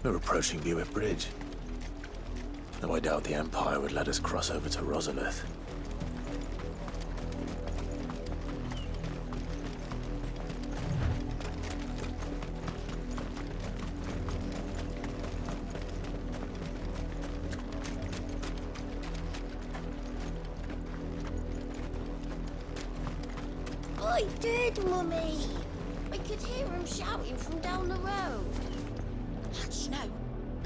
We're approaching Buick Bridge. Though I doubt the Empire would let us cross over to Rosalith. I did, Mummy! I could hear him shouting from down the road. Hush, no.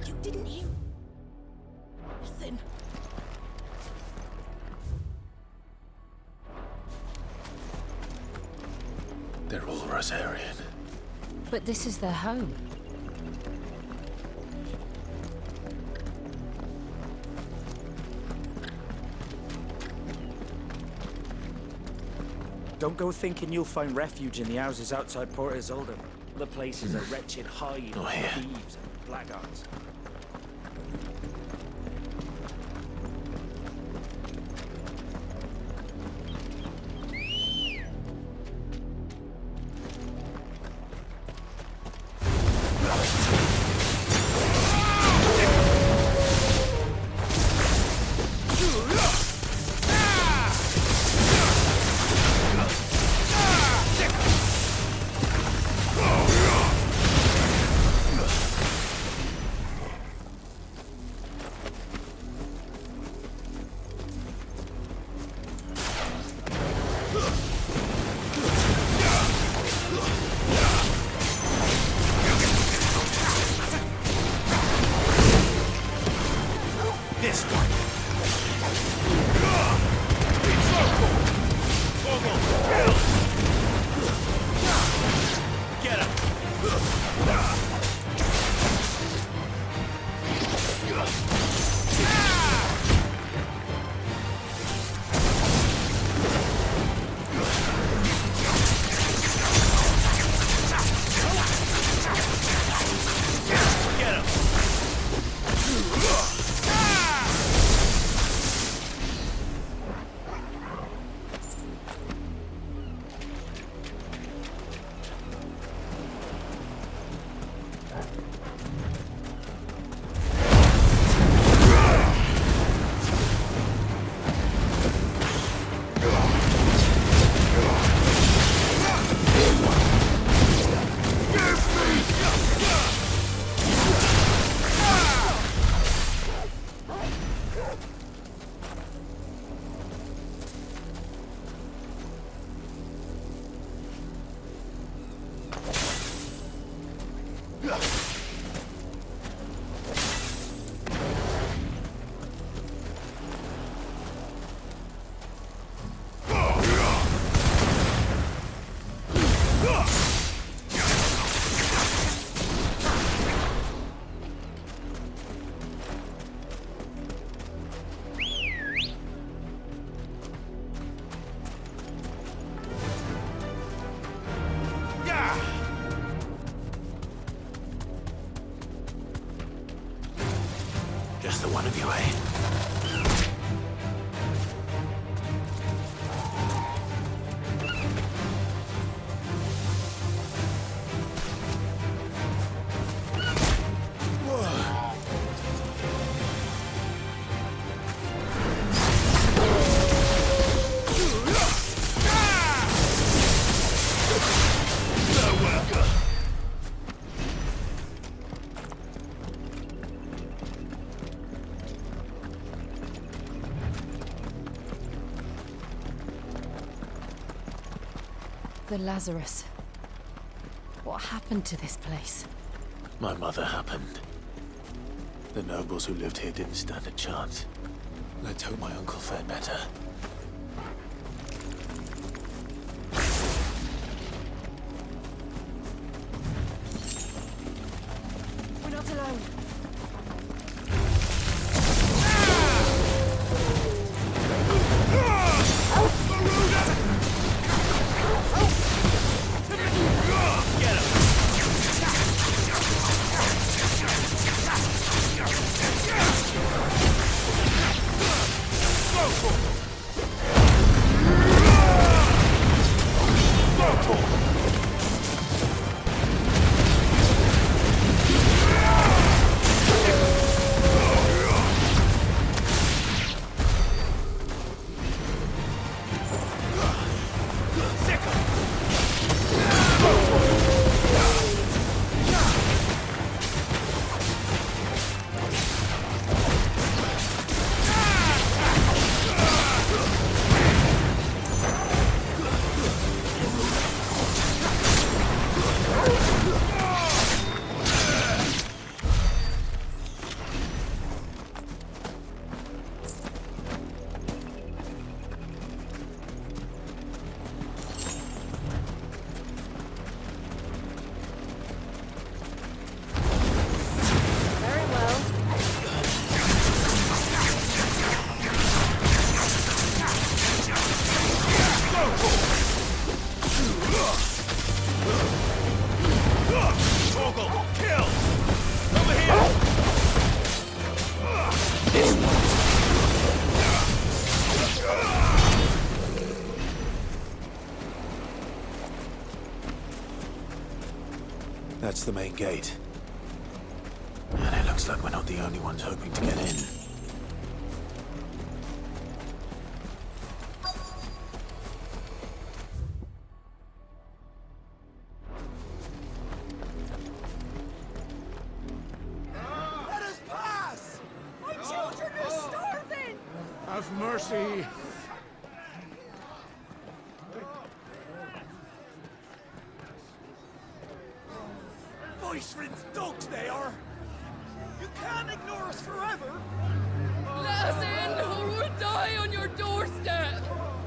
You didn't hear nothing. They're all Rosarian. But this is their home. Don't go thinking you'll find refuge in the houses outside Port Isolde. The place is a wretched hive of thieves and blackguards. Just the one of you, eh? The Lazarus. What happened to this place? My mother happened. The nobles who lived here didn't stand a chance. Let's hope my uncle fared better. We're not alone. That's the main gate. And it looks like we're not the only ones hoping to get in. Let us pass! My children are starving! Have mercy! Voice-rinsed dogs they are! You can't ignore us forever! Let us in, or we'll die on your doorstep!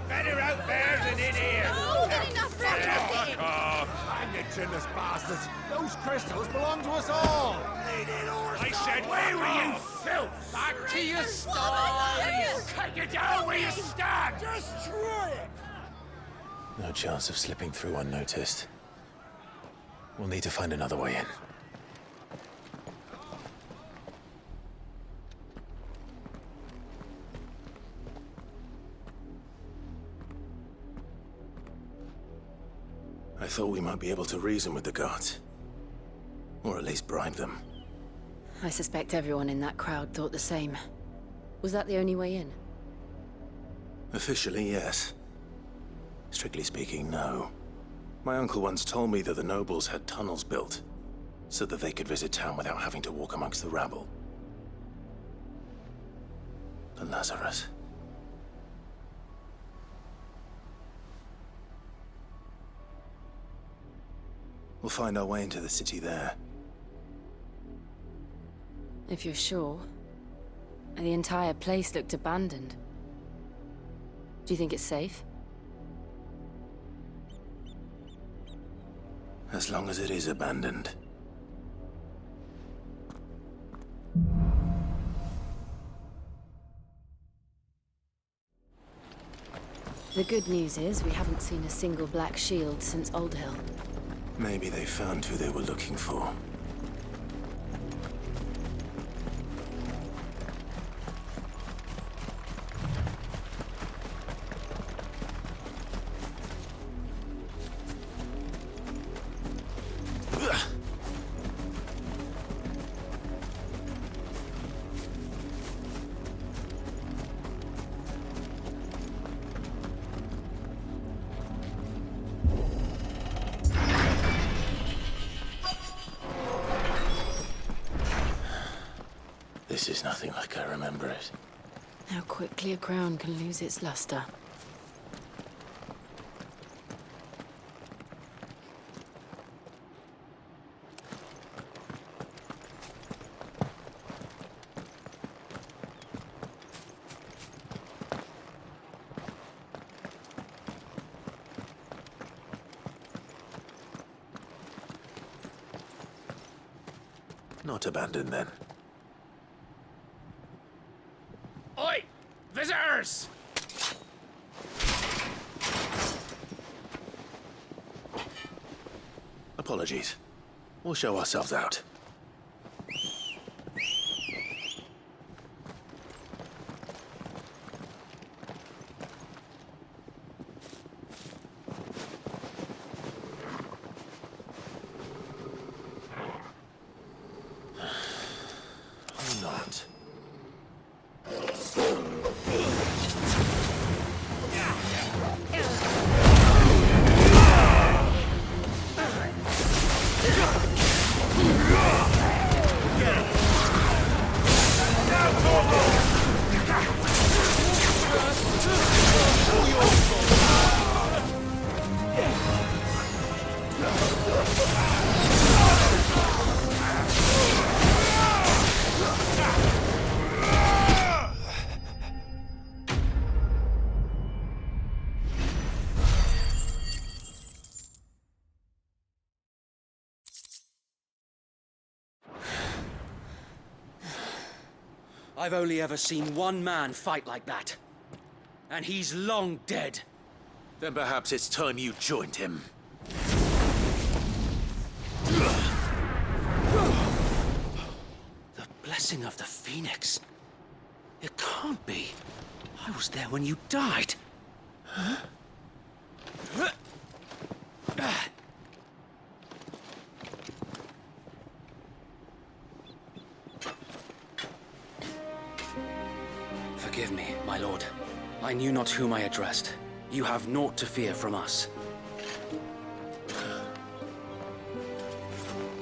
Better out there than in here! More than enough room! Fuck off! Hang it, chinless bastards! Those crystals belong to us all! I said, where were you, filth? Back to your stall! Cut you down where you stand! Just try it! No chance of slipping through unnoticed. We'll need to find another way in. I thought we might be able to reason with the guards. Or at least bribe them. I suspect everyone in that crowd thought the same. Was that the only way in? Officially, yes. Strictly speaking, no. My uncle once told me that the nobles had tunnels built, so that they could visit town without having to walk amongst the rabble. The Lazarus. We'll find our way into the city there. If you're sure. The entire place looked abandoned. Do you think it's safe? As long as it is abandoned. The good news is we haven't seen a single black shield since Old Hill. Maybe they found who they were looking for. This is nothing like I remember it. How quickly a crown can lose its luster. Not abandoned, then. Oi! Visitors! Apologies. We'll show ourselves out. Or not. I've only ever seen one man fight like that. And he's long dead. Then perhaps it's time you joined him. The blessing of the Phoenix. It can't be. I was there when you died. Forgive me, my lord. I knew not whom I addressed. You have naught to fear from us.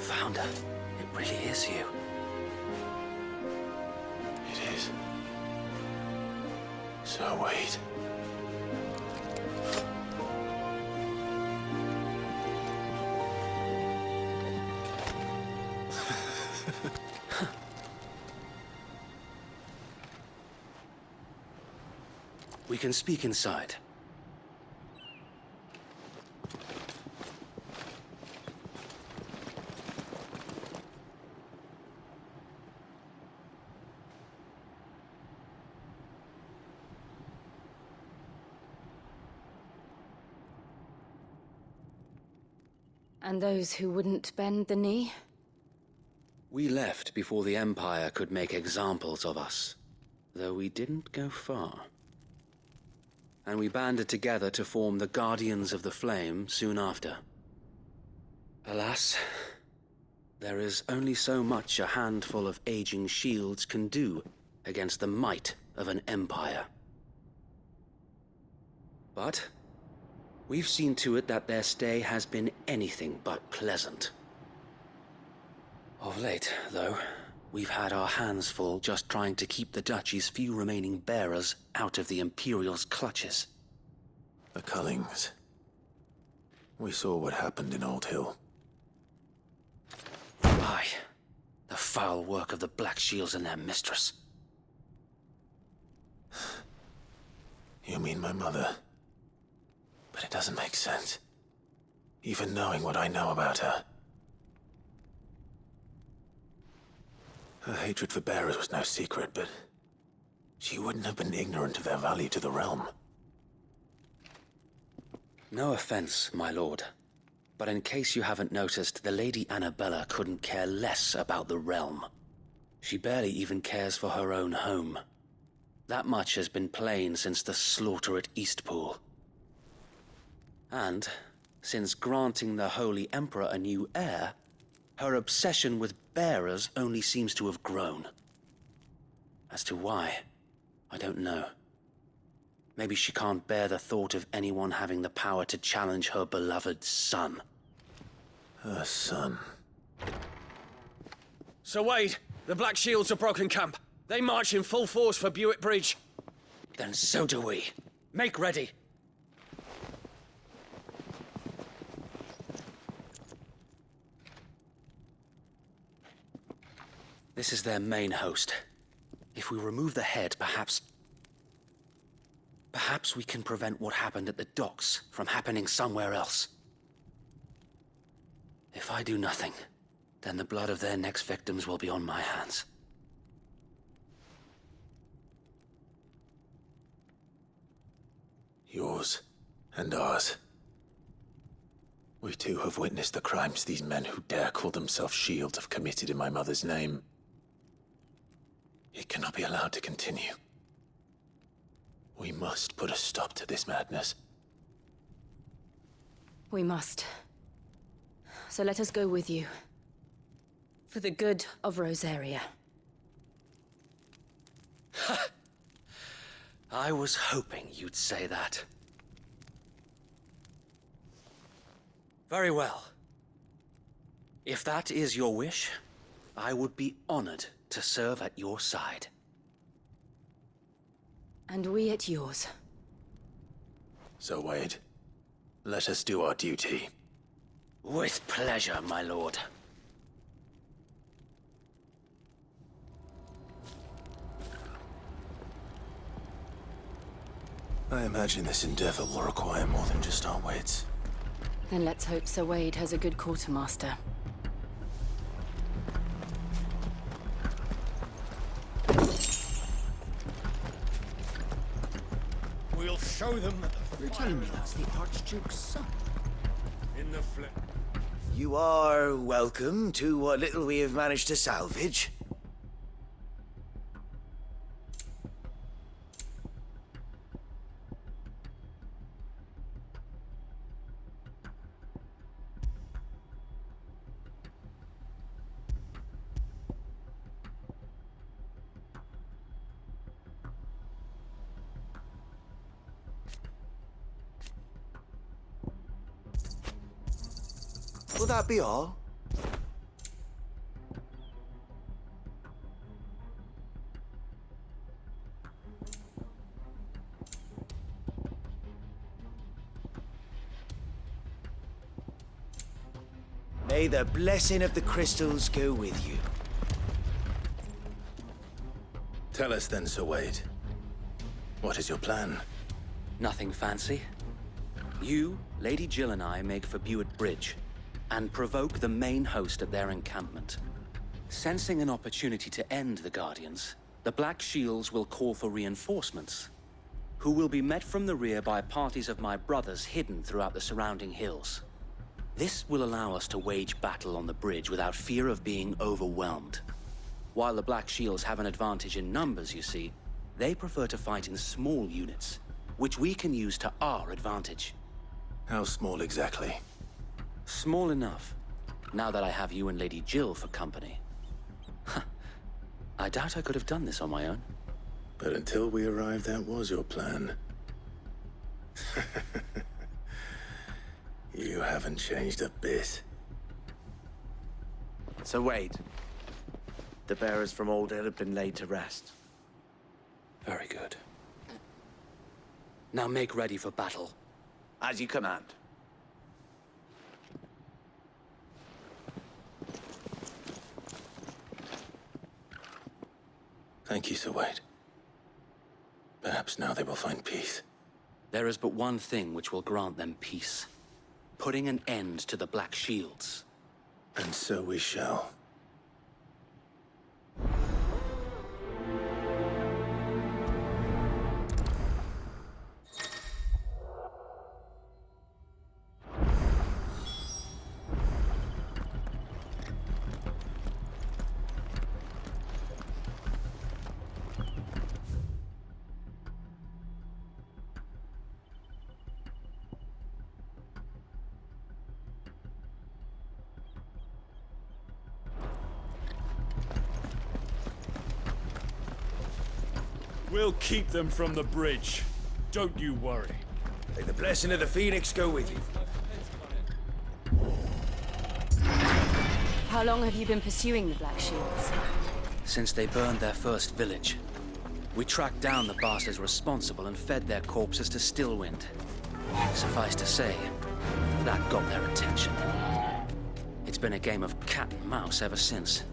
Founder, it really is you. It is. So wait. We can speak inside. And those who wouldn't bend the knee? We left before the Empire could make examples of us, though we didn't go far. And we banded together to form the Guardians of the Flame soon after. Alas, there is only so much a handful of aging shields can do against the might of an empire. But we've seen to it that their stay has been anything but pleasant. Of late, though, we've had our hands full just trying to keep the Duchy's few remaining bearers out of the Imperial's clutches. The Cullings. We saw what happened in Old Hill. Aye, the foul work of the Black Shields and their mistress. You mean my mother? But it doesn't make sense. Even knowing what I know about her. Her hatred for bearers was no secret, but she wouldn't have been ignorant of their value to the realm. No offense, my lord, but in case you haven't noticed, the Lady Annabella couldn't care less about the realm. She barely even cares for her own home. That much has been plain since the slaughter at Eastpool. And, since granting the Holy Emperor a new heir, her obsession with bearers only seems to have grown. As to why, I don't know. Maybe she can't bear the thought of anyone having the power to challenge her beloved son. Her son. Sir Wade, the Black Shields have broken camp. They march in full force for Buick Bridge. Then so do we. Make ready. This is their main host. If we remove the head, perhaps we can prevent what happened at the docks from happening somewhere else. If I do nothing, then the blood of their next victims will be on my hands. Yours and ours. We too have witnessed the crimes these men who dare call themselves Shields have committed in my mother's name. It cannot be allowed to continue. We must put a stop to this madness. We must. So let us go with you. For the good of Rosaria. I was hoping you'd say that. Very well. If that is your wish, I would be honored to serve at your side. And we at yours. So, Wade, let us do our duty. With pleasure, my lord. I imagine this endeavor will require more than just our wits. Then let's hope Sir Wade has a good quartermaster. We'll show them that You're telling me that's the Archduke's son? in the flesh. You are welcome to what little we have managed to salvage. Will that be all? May the blessing of the crystals go with you. Tell us then, Sir Wade. What is your plan? Nothing fancy. You, Lady Jill and I make for Buett Bridge and provoke the main host at their encampment. Sensing an opportunity to end the Guardians, the Black Shields will call for reinforcements, who will be met from the rear by parties of my brothers hidden throughout the surrounding hills. This will allow us to wage battle on the bridge without fear of being overwhelmed. While the Black Shields have an advantage in numbers, you see, they prefer to fight in small units, which we can use to our advantage. How small exactly? Small enough, now that I have you and Lady Jill for company. I doubt I could have done this on my own. But until we arrived, that was your plan. You haven't changed a bit. So Wade, the bearers from Old Hill have been laid to rest. Very good. Now make ready for battle. As you command. Thank you, Sir Wade. Perhaps now they will find peace. There is but one thing which will grant them peace. Putting an end to the Black Shields. And so we shall. We'll keep them from the bridge. Don't you worry. May the blessing of the Phoenix go with you. How long have you been pursuing the Black Shields? Since they burned their first village. We tracked down the bastards responsible and fed their corpses to Stillwind. Suffice to say, that got their attention. It's been a game of cat and mouse ever since.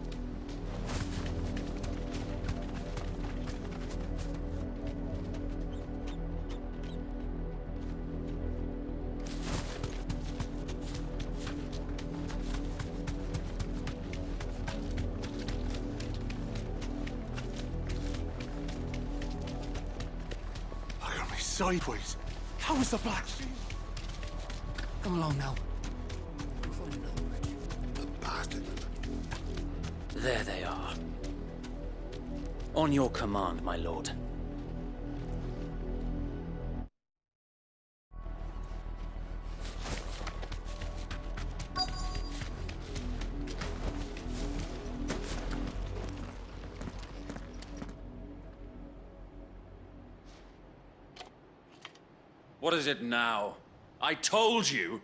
Sideways. How is the Black Shield? Come along now. The bastard. There they are. On your command, my lord. What is it now? I told you!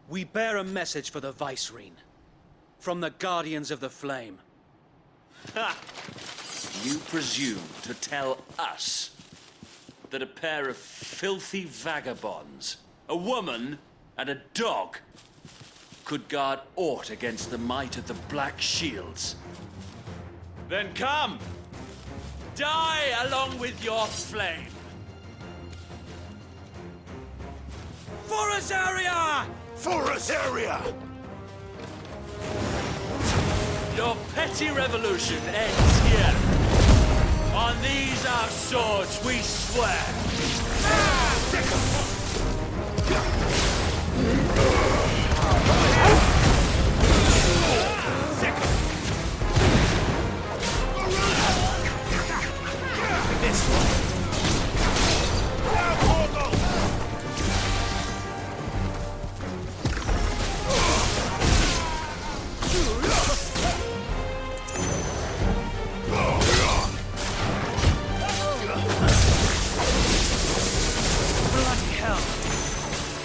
We bear a message for the Vicereine. From the Guardians of the Flame. Ha! You presume to tell us that a pair of filthy vagabonds, a woman and a dog, could guard aught against the might of the Black Shields? Then come! Die along with your flame! For Azaria! For Azaria! Your petty revolution ends here. On these our swords we swear. This one.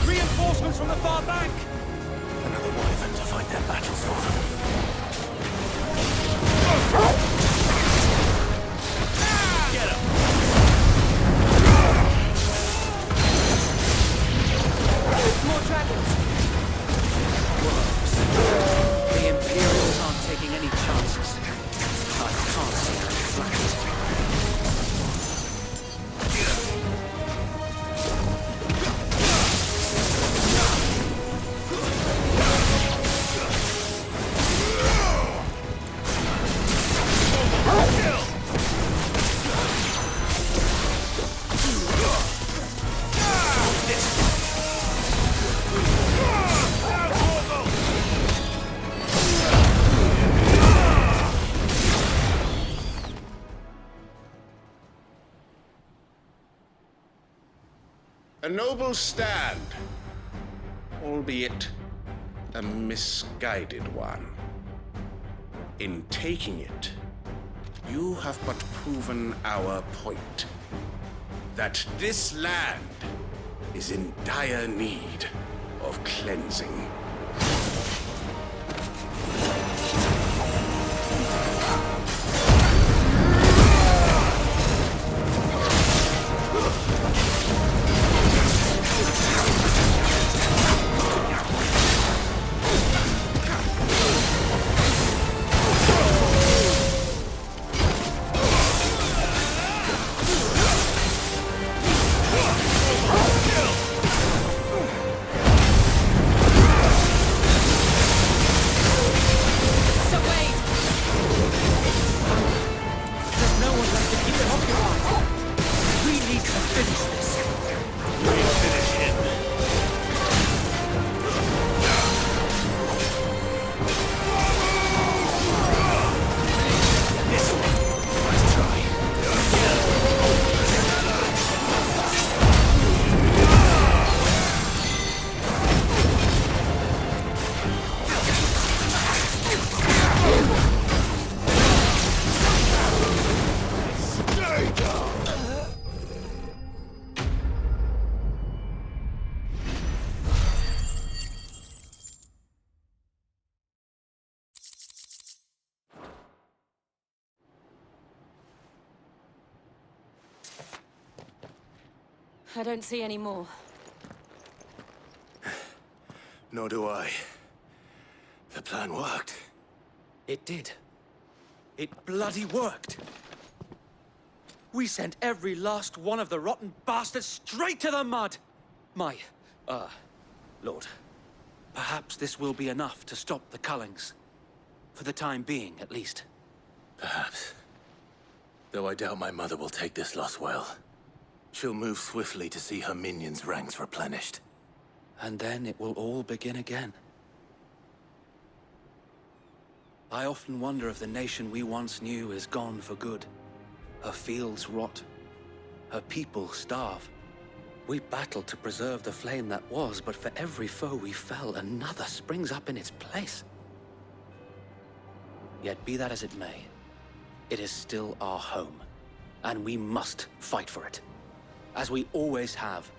Reinforcements noble stand, albeit a misguided one. In taking it, you have but proven our point, that this land is in dire need of cleansing. I don't see any more. Nor do I. The plan worked. It did. It bloody worked. We sent every last one of the rotten bastards straight to the mud! Lord. Perhaps this will be enough to stop the Cullings. For the time being, at least. Perhaps. Though I doubt my mother will take this loss well. She'll move swiftly to see her minions' ranks replenished. And then it will all begin again. I often wonder if the nation we once knew is gone for good. Her fields rot. Her people starve. We battled to preserve the flame that was, but for every foe we fell, another springs up in its place. Yet be that as it may, it is still our home, and we must fight for it. As we always have,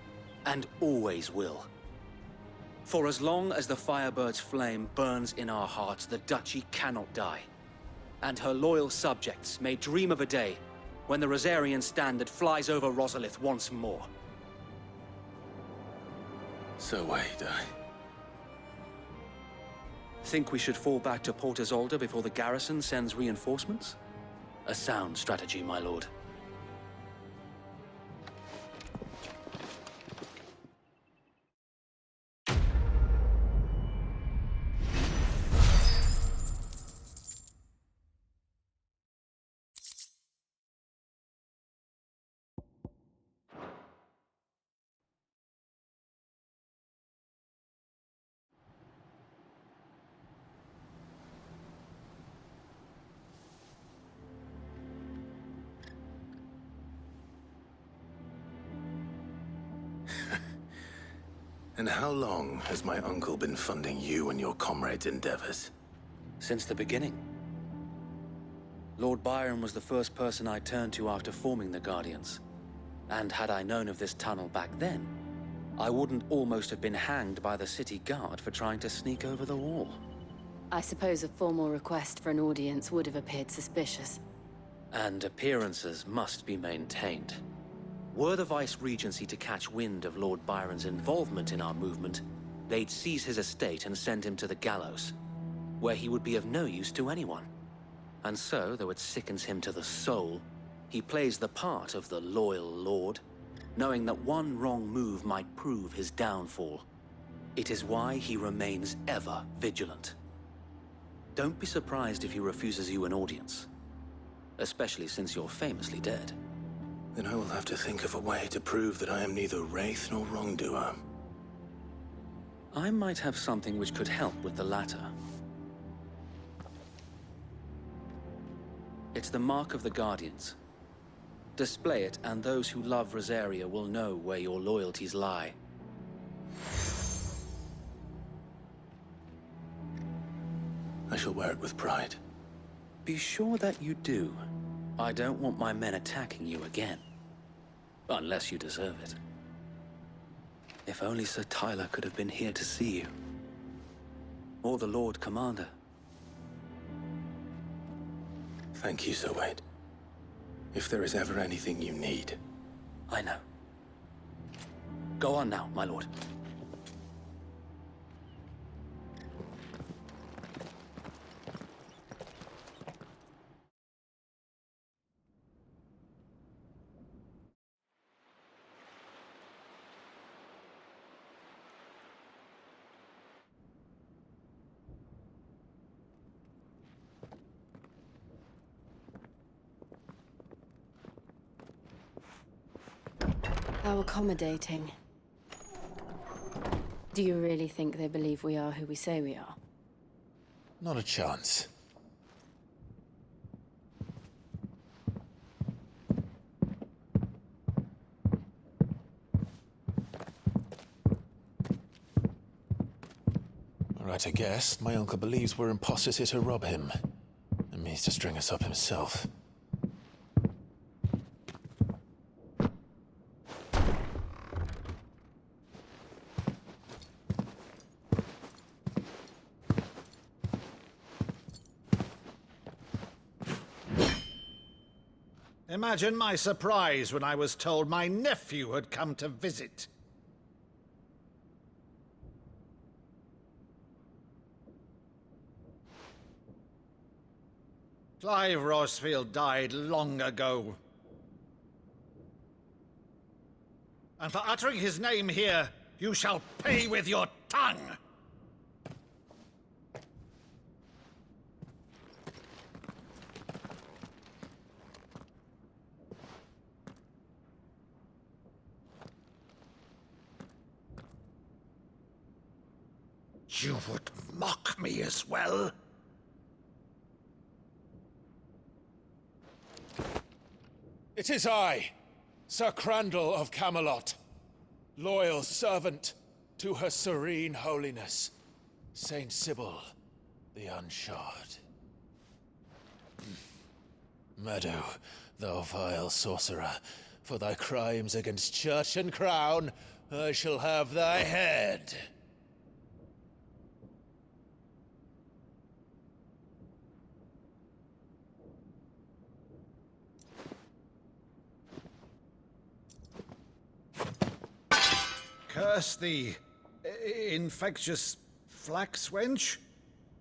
and always will. For as long as the Firebird's flame burns in our hearts, the Duchy cannot die. And her loyal subjects may dream of a day when the Rosarian standard flies over Rosalith once more. So wait, Think we should fall back to Port Isolde before the garrison sends reinforcements? A sound strategy, my lord. And how long has my uncle been funding you and your comrades' endeavors? Since the beginning. Lord Byron was the first person I turned to after forming the Guardians. And had I known of this tunnel back then, I wouldn't almost have been hanged by the city guard for trying to sneak over the wall. I suppose a formal request for an audience would have appeared suspicious. And appearances must be maintained. Were the Vice-Regency to catch wind of Lord Byron's involvement in our movement, they'd seize his estate and send him to the gallows, where he would be of no use to anyone. And so, though it sickens him to the soul, he plays the part of the loyal lord, knowing that one wrong move might prove his downfall. It is why he remains ever vigilant. Don't be surprised if he refuses you an audience, especially since you're famously dead. Then I will have to think of a way to prove that I am neither wraith nor wrongdoer. I might have something which could help with the latter. It's the mark of the Guardians. Display it, and those who love Rosaria will know where your loyalties lie. I shall wear it with pride. Be sure that you do. I don't want my men attacking you again. Unless you deserve it. If only Sir Tyler could have been here to see you. Or the Lord Commander. Thank you, Sir Wade. If there is ever anything you need. I know. Go on now, my lord. How accommodating. Do you really think they believe we are who we say we are? Not a chance. All right, I guess. My uncle believes we're imposters here to rob him. And means to string us up himself. Imagine my surprise when I was told my nephew had come to visit. Clive Rosefield died long ago. And for uttering his name here, you shall pay with your tongue! You would mock me as well? It is I, Sir Crandall of Camelot, loyal servant to Her Serene Holiness, Saint Sybil the Unshod. Meadow, thou vile sorcerer, for thy crimes against church and crown, I shall have thy head. Curse thee, infectious flax wench.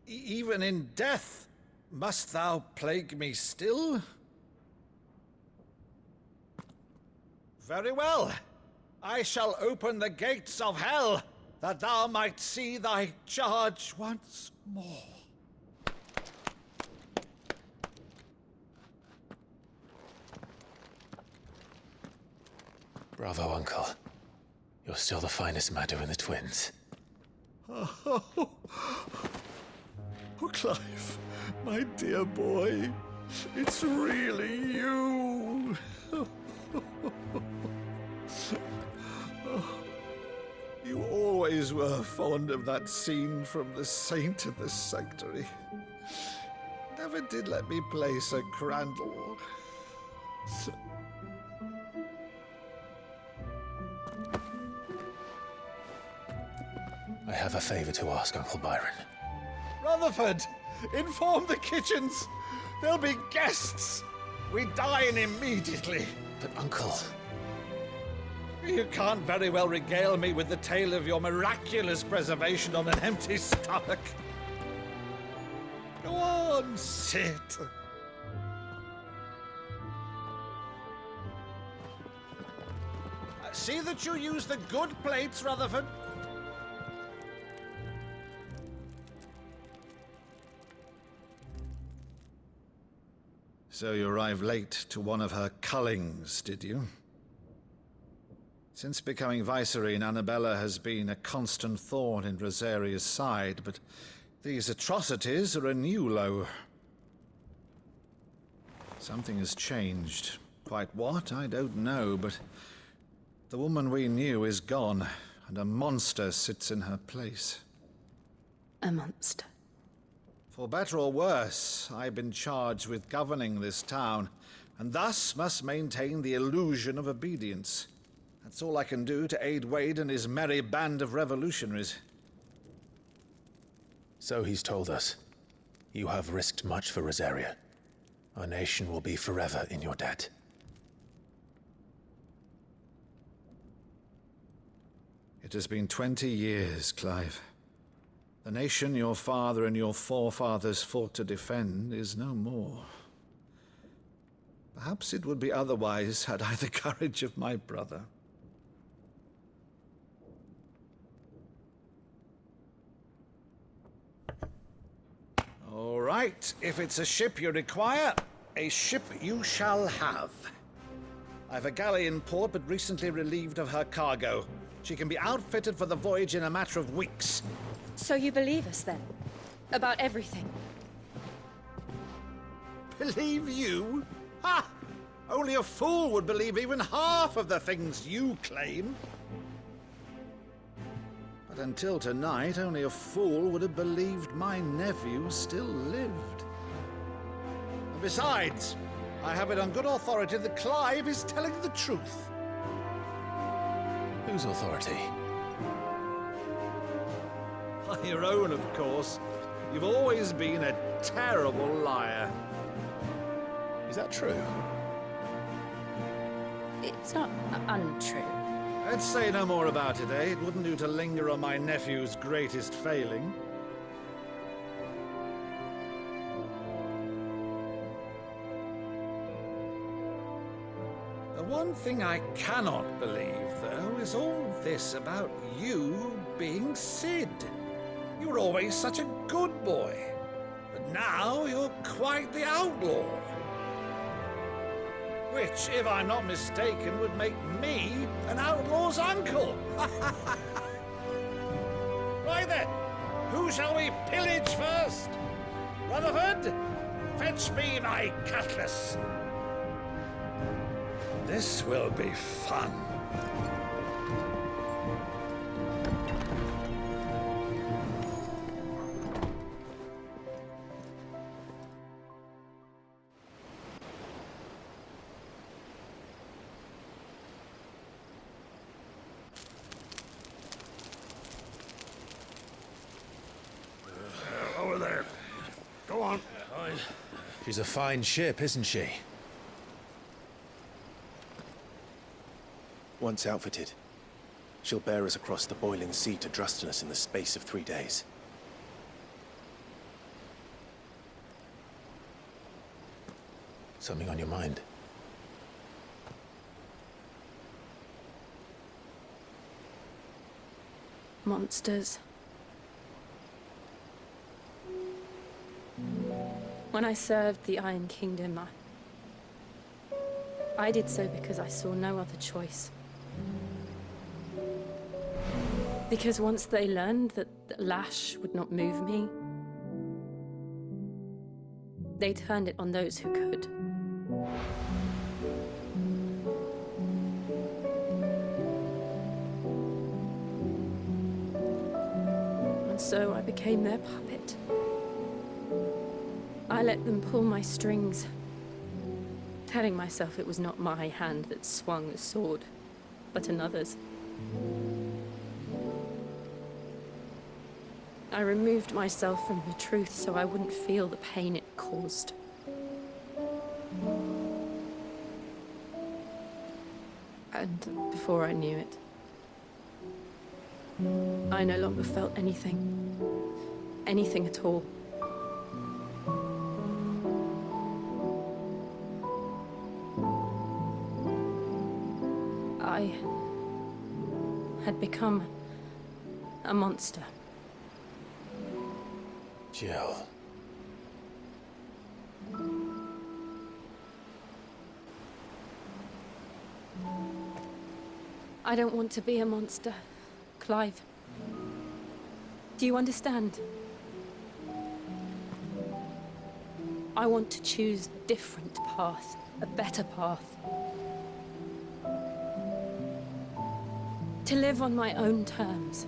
Even in death, must thou plague me still? Very well. I shall open the gates of hell, that thou might see thy charge once more. Bravo, Uncle. You're still the finest Maddo in the twins. Oh, Clive, my dear boy, it's really you. You always were fond of that scene from The Saint in the Sanctuary. Never did let me play Sir Crandall. I have a favor to ask, Uncle Byron. Rutherford, inform the kitchens. There'll be guests. We dine immediately. But, Uncle... You can't very well regale me with the tale of your miraculous preservation on an empty stomach. Go on, sit. See that you use the good plates, Rutherford. So you arrived late to one of her cullings, did you? Since becoming Vicereine, Annabella has been a constant thorn in Rosaria's side, but these atrocities are a new low. Something has changed. Quite what, I don't know, but the woman we knew is gone, and a monster sits in her place. A monster? For better or worse, I've been charged with governing this town, and thus must maintain the illusion of obedience. That's all I can do to aid Wade and his merry band of revolutionaries. So he's told us. You have risked much for Rosaria. Our nation will be forever in your debt. It has been 20 years, Clive. The nation your father and your forefathers fought to defend is no more. Perhaps it would be otherwise had I the courage of my brother. All right, if it's a ship you require, a ship you shall have. I've a galley in port, but recently relieved of her cargo. She can be outfitted for the voyage in a matter of weeks. So you believe us, then? About everything? Believe you? Ha! Only a fool would believe even half of the things you claim. But until tonight, only a fool would have believed my nephew still lived. And besides, I have it on good authority that Clive is telling the truth. Whose authority? Your own, of course. You've always been a terrible liar. Is that true? It's not untrue. Let's say no more about it, eh? It wouldn't do to linger on my nephew's greatest failing. The one thing I cannot believe, though, is all this about you being Sid. You were always such a good boy, but now you're quite the outlaw. Which, if I'm not mistaken, would make me an outlaw's uncle. Right then, who shall we pillage first? Rutherford, fetch me my cutlass. This will be fun. Over there. Go on. She's a fine ship, isn't she? Once outfitted, she'll bear us across the boiling sea to Drustinus in the space of 3 days. Something on your mind? Monsters. When I served the Iron Kingdom, I did so because I saw no other choice. Because once they learned that Lash would not move me, they turned it on those who could. And so I became their puppet. I let them pull my strings, telling myself it was not my hand that swung the sword, but another's. I removed myself from the truth so I wouldn't feel the pain it caused. And before I knew it, I no longer felt anything. Anything at all. I had become a monster. Jill. I don't want to be a monster, Clive. Do you understand? I want to choose a different path. a better path. To live on my own terms.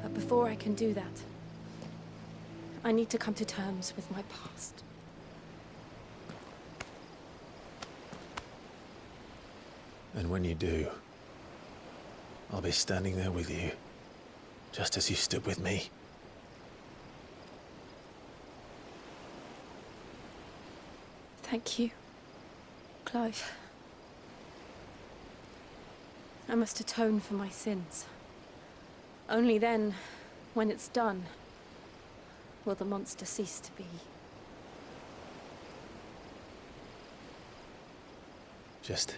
But before I can do that, I need to come to terms with my past. And when you do, I'll be standing there with you, just as you stood with me. Thank you, Clive. I must atone for my sins. Only then, when it's done, will the monster cease to be. Just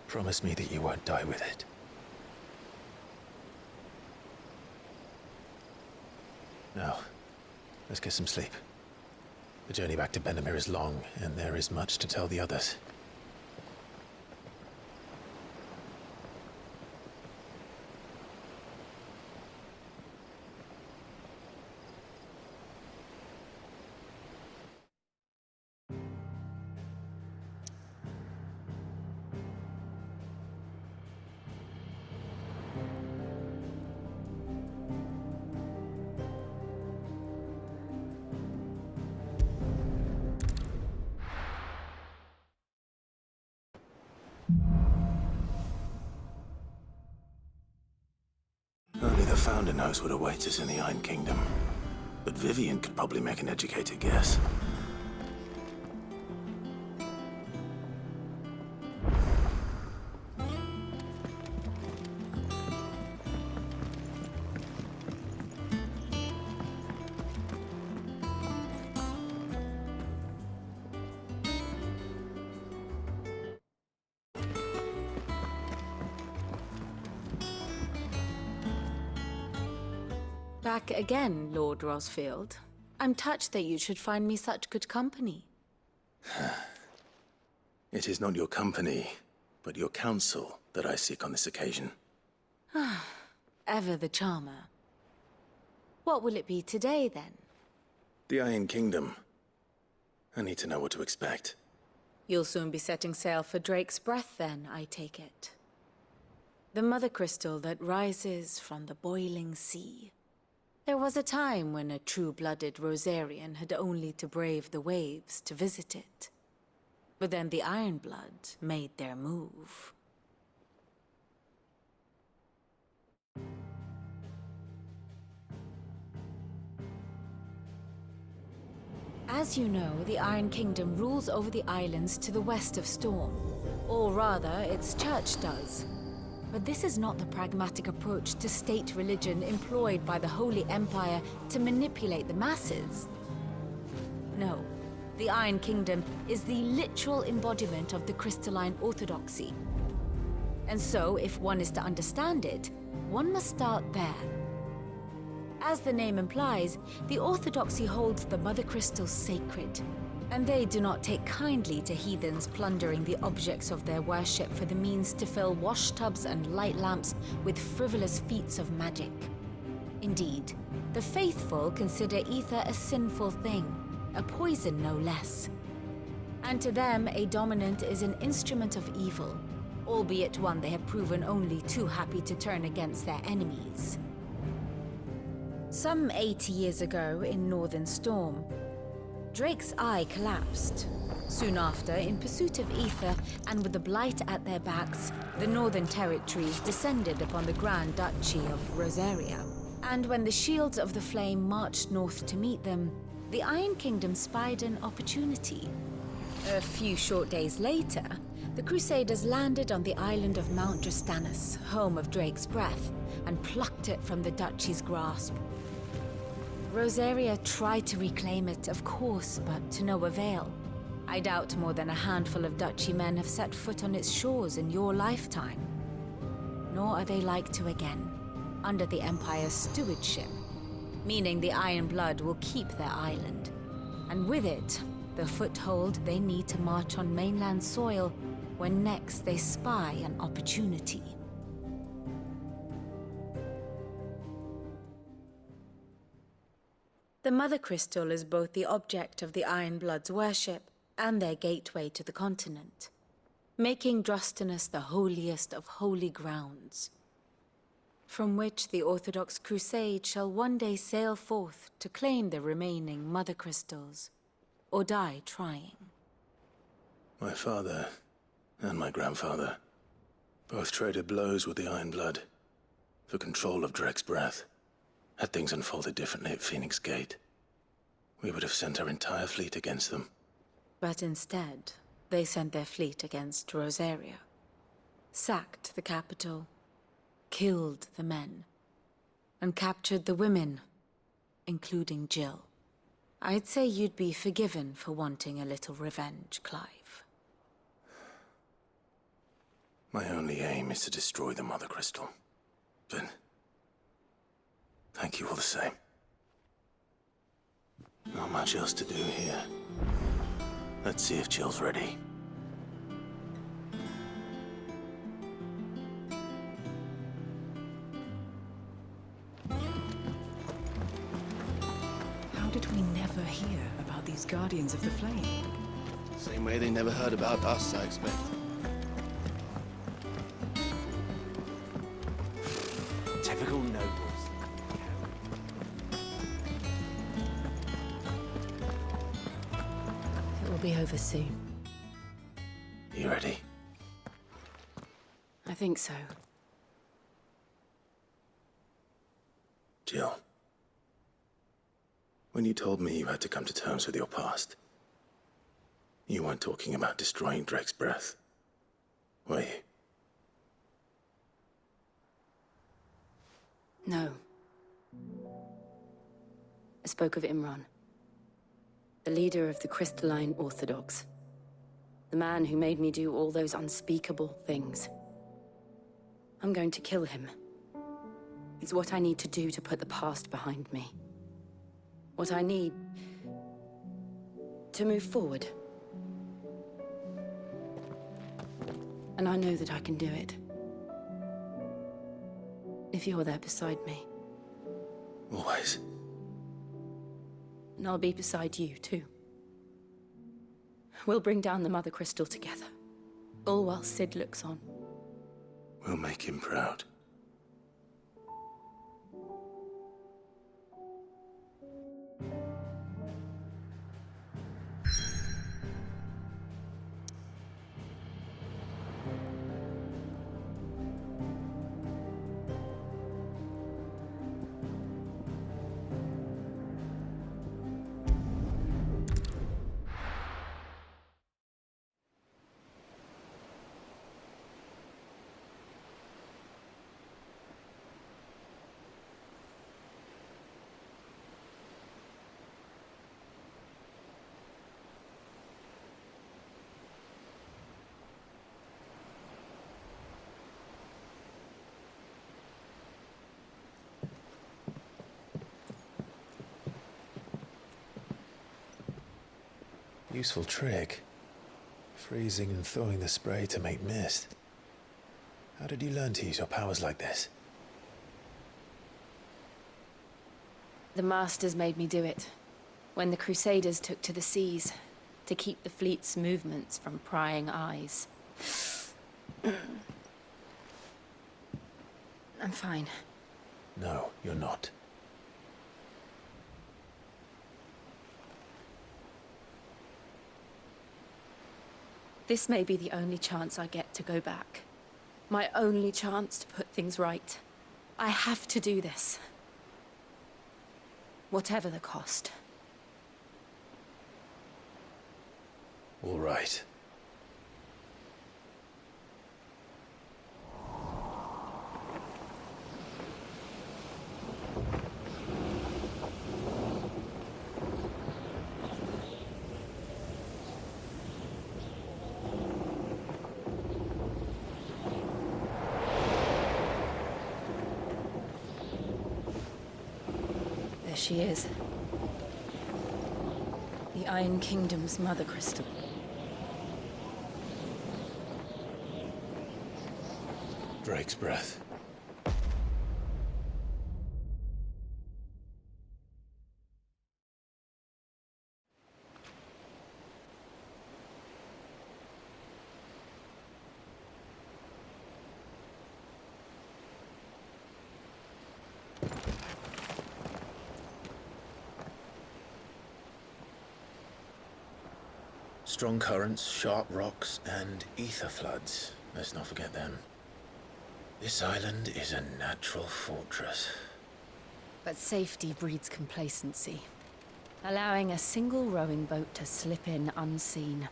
promise me that you won't die with it. Now, let's get some sleep. The journey back to Benamir is long, and there is much to tell the others. Only the Founder knows what awaits us in the Iron Kingdom. But Vivian could probably make an educated guess. Back again, Lord Rosfield. I'm touched that you should find me such good company. It is not your company, but your counsel that I seek on this occasion. Ever the charmer. What will it be today, then? The Iron Kingdom. I need to know what to expect. You'll soon be setting sail for Drake's Breath, then, I take it. The mother crystal that rises from the boiling sea. There was a time when a true-blooded Rosarian had only to brave the waves to visit it. But then the Ironblood made their move. As you know, the Iron Kingdom rules over the islands to the west of Storm. Or rather, its church does. But this is not the pragmatic approach to state religion employed by the Holy Empire to manipulate the masses. No, the Iron Kingdom is the literal embodiment of the crystalline orthodoxy. And so, if one is to understand it, one must start there. As the name implies, the orthodoxy holds the Mother Crystal sacred, and they do not take kindly to heathens plundering the objects of their worship for the means to fill washtubs and light lamps with frivolous feats of magic. Indeed, the faithful consider ether a sinful thing, a poison no less. And to them, a dominant is an instrument of evil, albeit one they have proven only too happy to turn against their enemies. Some 80 years ago in Northern Storm, Drake's eye collapsed. Soon after, in pursuit of ether and with the blight at their backs, the Northern Territories descended upon the Grand Duchy of Rosaria. And when the Shields of the Flame marched north to meet them, the Iron Kingdom spied an opportunity. A few short days later, the Crusaders landed on the island of Mount Drastanus, home of Drake's Breath, and plucked it from the Duchy's grasp. Rosaria tried to reclaim it, of course, but to no avail. I doubt more than a handful of Duchy men have set foot on its shores in your lifetime. Nor are they like to again, under the Empire's stewardship, meaning the Iron Blood will keep their island, and with it, the foothold they need to march on mainland soil when next they spy an opportunity. The Mother Crystal is both the object of the Iron Blood's worship and their gateway to the continent, making Drustinus the holiest of holy grounds, from which the Orthodox Crusade shall one day sail forth to claim the remaining Mother Crystals, or die trying. My father and my grandfather both traded blows with the Iron Blood for control of Drek's breath. Had things unfolded differently at Phoenix Gate, we would have sent our entire fleet against them. But instead, they sent their fleet against Rosaria, sacked the capital, killed the men, and captured the women, including Jill. I'd say you'd be forgiven for wanting a little revenge, Clive. My only aim is to destroy the Mother Crystal. But thank you all the same. Not much else to do here. Let's see if Jill's ready. How did we never hear about these Guardians of the Flame? Same way they never heard about us, I expect. Typical nobles. It will be over soon. You ready? I think so. Jill. When you told me you had to come to terms with your past, you weren't talking about destroying Drek's breath, were you? No. I spoke of Imran, the leader of the Crystalline Orthodox. The man who made me do all those unspeakable things. I'm going to kill him. It's what I need to do to put the past behind me. What I need to move forward. And I know that I can do it. If you're there beside me. Always. And I'll be beside you, too. We'll bring down the Mother Crystal together. All while Sid looks on. We'll make him proud. Useful trick. Freezing and thawing the spray to make mist. How did you learn to use your powers like this? The Masters made me do it. When the Crusaders took to the seas, to keep the fleet's movements from prying eyes. I'm fine. No, you're not. This may be the only chance I get to go back. My only chance to put things right. I have to do this. Whatever the cost. All right. There she is. The Iron Kingdom's Mother Crystal. Drake's breath. Strong currents, sharp rocks, and ether floods. Let's not forget them. This island is a natural fortress. But safety breeds complacency, allowing a single rowing boat to slip in unseen.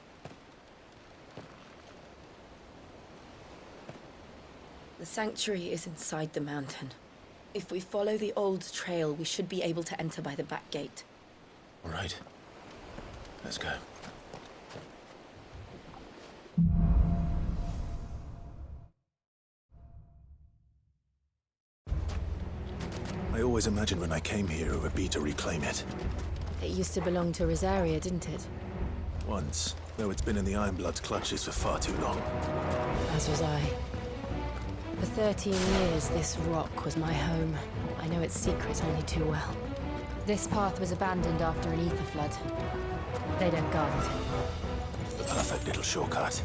The sanctuary is inside the mountain. If we follow the old trail, we should be able to enter by the back gate. All right. Let's go. I always imagined when I came here it would be to reclaim it. It used to belong to Rosaria, didn't it? Once, though it's been in the Ironblood's clutches for far too long. As was I. For 13 years, this rock was my home. I know its secrets only too well. This path was abandoned after an ether flood. They don't guard it. The perfect little shortcut.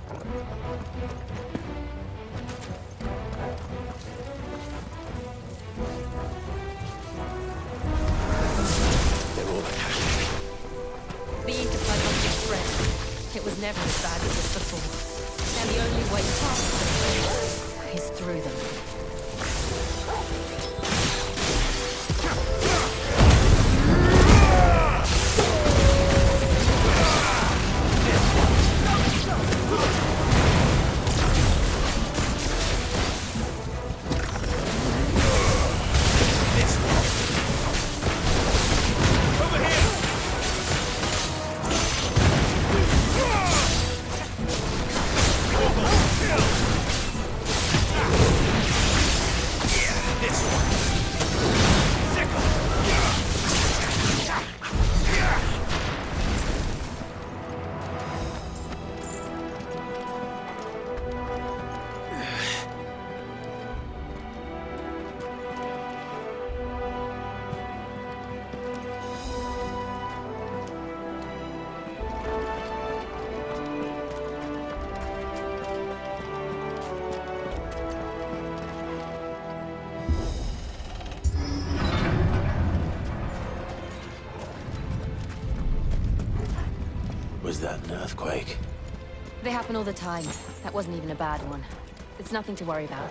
The ether flood must be spread. It was never as bad as this before. And the only way past them is through them. Was that an earthquake? They happen all the time. That wasn't even a bad one. It's nothing to worry about.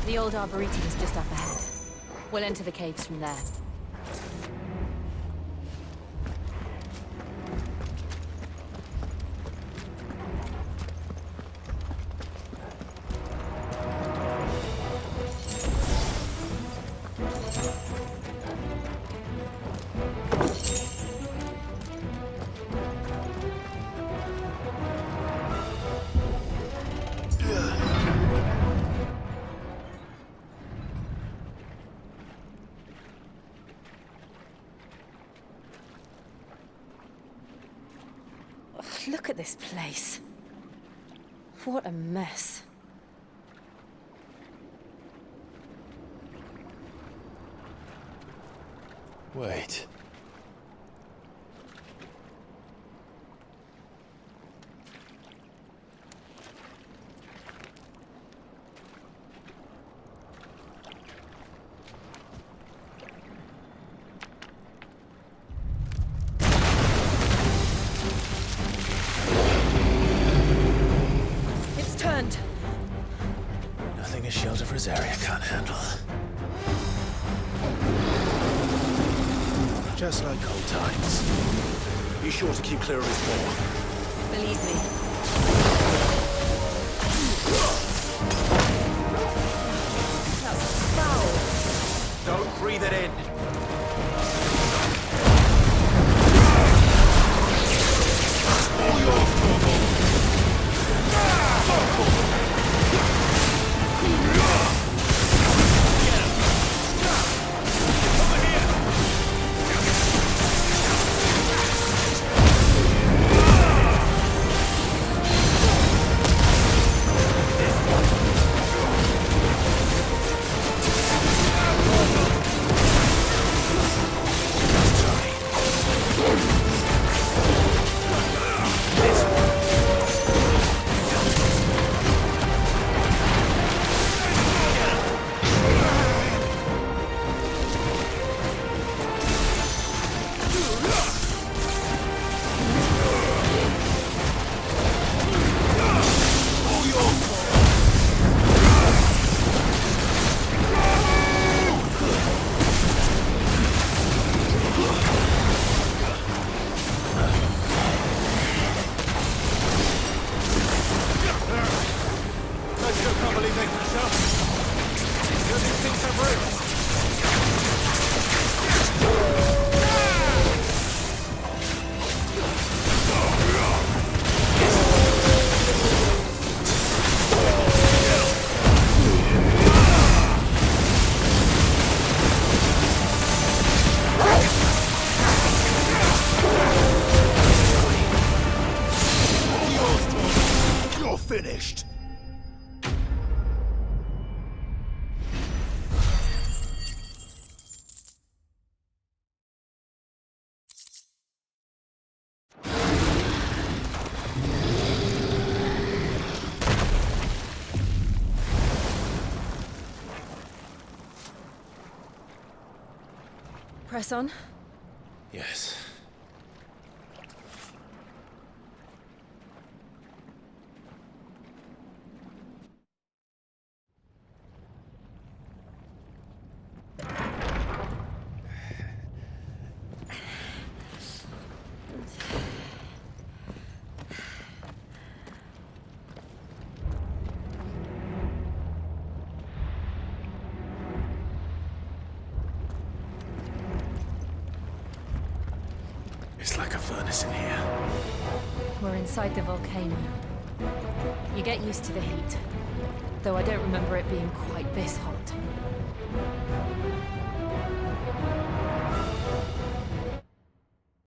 The old Arboretum is just up ahead. We'll enter the caves from there. Look at this place. What a mess. Wait. It's turned. Nothing a shelter for his area can't handle. Just like old times. Be sure to keep clear of his wall. Believe me. That's foul. Don't breathe it in. Finished. Press on. Yes. It's like a furnace in here. We're inside the volcano. You get used to the heat, though I don't remember it being quite this hot.